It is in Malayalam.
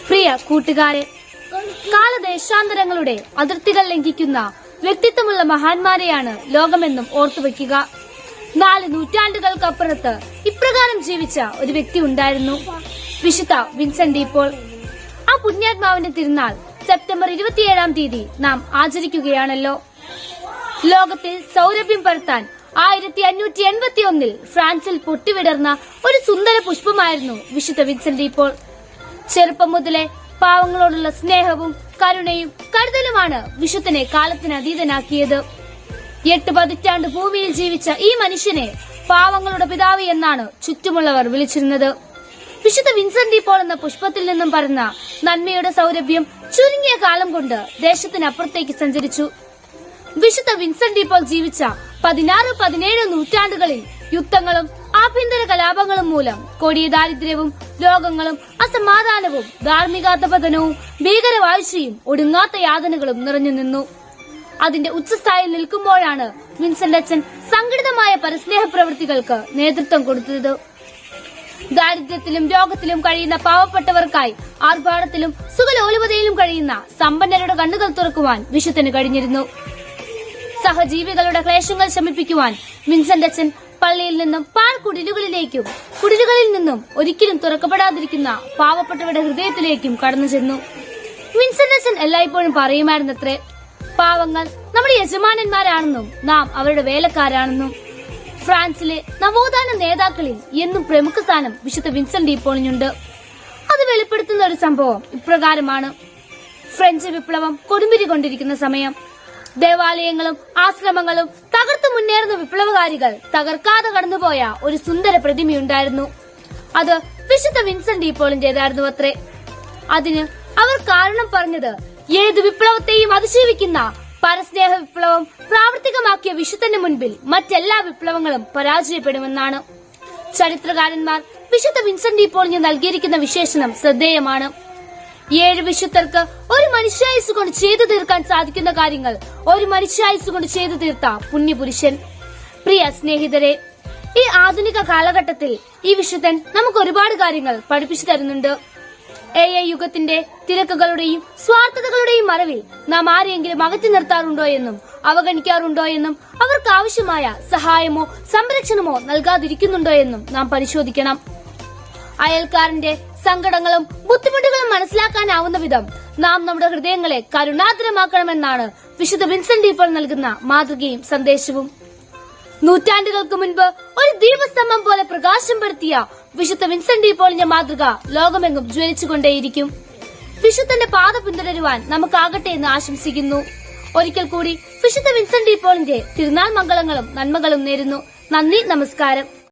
പ്രിയ കൂട്ടുകാരെ, കാലദേശാന്തരങ്ങളുടെ അതിർത്തികൾ ലംഘിക്കുന്ന വ്യക്തിത്വമുള്ള മഹാന്മാരെയാണ് ലോകമെന്നും ഓർത്തുവെക്കുക. 4 നൂറ്റാണ്ടുകൾക്കപ്പുറത്ത് ഇപ്രകാരം ജീവിച്ച ഒരു വ്യക്തി ഉണ്ടായിരുന്നു, വിശുദ്ധ വിൻസെന്റ് ഡി പോൾ. ആ പുണ്യാത്മാവിന്റെ തിരുനാൾ സെപ്റ്റംബർ 27-ാം തീയതി നാം ആചരിക്കുകയാണല്ലോ. ലോകത്തിൽ സൗരഭ്യം പരത്താൻ 1581-ൽ ഫ്രാൻസിൽ പൊട്ടിവിടർന്ന ഒരു സുന്ദര പുഷ്പമായിരുന്നു വിശുദ്ധ വിൻസെന്റ് ഡി പോൾ. ചെറുപ്പം മുതലേ പാവങ്ങളോടുള്ള സ്നേഹവും കരുണയും കരുതലുമാണ് വിശുദ്ധനെ കാലത്തിനതീതനാക്കിയത്. 8 പതിറ്റാണ്ട് ഭൂമിയിൽ ജീവിച്ച ഈ മനുഷ്യനെ പാവങ്ങളുടെ പിതാവ് എന്നാണ് ചുറ്റുമുള്ളവർ വിളിച്ചിരുന്നത്. വിശുദ്ധ വിൻസെന്റ് ഡി പോൾ എന്ന പുഷ്പത്തിൽ നിന്നും പരന്ന നന്മയുടെ സൗരഭ്യം ചുരുങ്ങിയ കാലം കൊണ്ട് ദേശത്തിനപ്പുറത്തേക്ക് സഞ്ചരിച്ചു. വിശുദ്ധ വിൻസെന്റ് ഡി പോൾ ജീവിച്ച 16-17 നൂറ്റാണ്ടുകളിൽ യുദ്ധങ്ങളും ആഭ്യന്തര കലാപങ്ങളും മൂലം കൊടിയ ദാരിദ്ര്യവും രോഗങ്ങളും അസമാധാനവും ധാർമ്മികാധപതനവും ഭീകരവാഴ്ചയും ഒടുങ്ങാത്ത യാതനകളും നിറഞ്ഞു നിന്നു. അതിന്റെ ഉച്ചസ്ഥായിൽ നിൽക്കുമ്പോഴാണ് വിൻസെന്റ് അച്ഛൻ സംഘടിതമായ പരസ്നേഹ പ്രവൃത്തികൾക്ക് നേതൃത്വം കൊടുത്തത്. ദാരിദ്ര്യത്തിലും രോഗത്തിലും കഴിയുന്ന പാവപ്പെട്ടവർക്കായി ആർഭാടത്തിലും സുഖലോലുപതയിലും കഴിയുന്ന സമ്പന്നരുടെ കണ്ണുകൾ തുറക്കുവാൻ വിശുദ്ധന് കഴിഞ്ഞിരുന്നു. സഹജീവികളുടെ ക്ലേശങ്ങൾ ശമിപ്പിക്കുവാൻ വിൻസെന്റ് അച്ഛൻ പള്ളിയിൽ നിന്നും പാഴ്കുടിലുകളിലേക്കും കുടിലുകളിൽ നിന്നും ഒരിക്കലും തുറക്കപ്പെടാതിരിക്കുന്ന പാവപ്പെട്ടവരുടെ ഹൃദയത്തിലേക്കും കടന്നു ചെന്നു. വിൻസെന്റ് അച്ഛൻ എല്ലായ്പ്പോഴും പറയുമായിരുന്നത്രേ, പാവങ്ങൾ നമ്മുടെ യജമാനന്മാരാണെന്നും നാം അവരുടെ വേലക്കാരാണെന്നും. ഫ്രാൻസിലെ നവോത്ഥാന നേതാക്കളിൽ എന്നും പ്രമുഖ സ്ഥാനം വിശുദ്ധ വിൻസെന്റ് ഡി പോളിനുണ്ട്. അത് വെളിപ്പെടുത്തുന്ന ഒരു സംഭവം ഇപ്രകാരമാണ്. ഫ്രഞ്ച് വിപ്ലവം കൊടുമ്പിരി കൊണ്ടിരിക്കുന്ന സമയം ദേവാലയങ്ങളും ആശ്രമങ്ങളും തകർത്തു മുന്നേറുന്ന വിപ്ലവകാരികൾ തകർക്കാതെ കടന്നുപോയ ഒരു സുന്ദര പ്രതിമയുണ്ടായിരുന്നു. അത് വിശുദ്ധ വിൻസെന്റ് ഡി പോളിന്റേതായിരുന്നു അത്രേ. അതിന് അവർ കാരണം പറഞ്ഞത്, ഏത് വിപ്ലവത്തെയും അതിജീവിക്കുന്ന പരസ്നേഹ വിപ്ലവം പ്രാവർത്തികമാക്കിയ വിശുദ്ധന്റെ മുൻപിൽ മറ്റെല്ലാ വിപ്ലവങ്ങളും പരാജയപ്പെടുമെന്നാണ്. ചരിത്രകാരന്മാർ വിശുദ്ധ വിൻസെന്റ് ഡി പോളിന് നൽകിയിരിക്കുന്ന വിശേഷണം ശ്രദ്ധേയമാണ്. 7 വിശുദ്ധർക്ക് ഒരു മനുഷ്യായുസ് കൊണ്ട് ചെയ്തു തീർക്കാൻ സാധിക്കുന്ന കാര്യങ്ങൾ ഒരു മനുഷ്യായുസ് കൊണ്ട് ചെയ്തു തീർത്ത പുണ്യപുരുഷൻ. പ്രിയ സ്നേഹിതരെ, ഈ ആധുനിക കാലഘട്ടത്തിൽ ഈ വിശുദ്ധൻ നമുക്ക് ഒരുപാട് കാര്യങ്ങൾ പഠിപ്പിച്ചു തരുന്നുണ്ട്. AI യുഗത്തിന്റെ തിരക്കുകളുടെയും സ്വാർത്ഥതകളുടെയും മറവിൽ നാം ആരെയെങ്കിലും അകറ്റി നിർത്താറുണ്ടോ എന്നും അവഗണിക്കാറുണ്ടോ എന്നും അവർക്ക് ആവശ്യമായ സഹായമോ സംരക്ഷണമോ നൽകാതിരിക്കുന്നുണ്ടോ എന്നും നാം പരിശോധിക്കണം. അയൽക്കാരന്റെ സങ്കടങ്ങളും ബുദ്ധിമുട്ടുകളും മനസ്സിലാക്കാനാവുന്ന വിധം നാം നമ്മുടെ ഹൃദയങ്ങളെ കരുണാതരമാക്കണമെന്നാണ് വിശുദ്ധ വിൻസെന്റ് ഡി പോൾ നൽകുന്ന മാതൃകയും സന്ദേശവും. നൂറ്റാണ്ടുകൾക്ക് മുൻപ് ഒരു ദീപസ്തംഭം പോലെ പ്രകാശം പരത്തിയ വിശുദ്ധ വിൻസെന്റ് ഡി പോളിന്റെ മാതൃക ലോകമെങ്ങും ജ്വലിച്ചുകൊണ്ടേയിരിക്കും. വിശുദ്ധന്റെ പാത പിന്തുടരുവാൻ നമുക്കാകട്ടെ എന്ന് ആശംസിക്കുന്നു. ഒരിക്കൽ കൂടി വിശുദ്ധ വിൻസെന്റ് ഡി പോളിന്റെ തിരുനാൾ മംഗളങ്ങളും നന്മകളും നേരുന്നു. നന്ദി, നമസ്കാരം.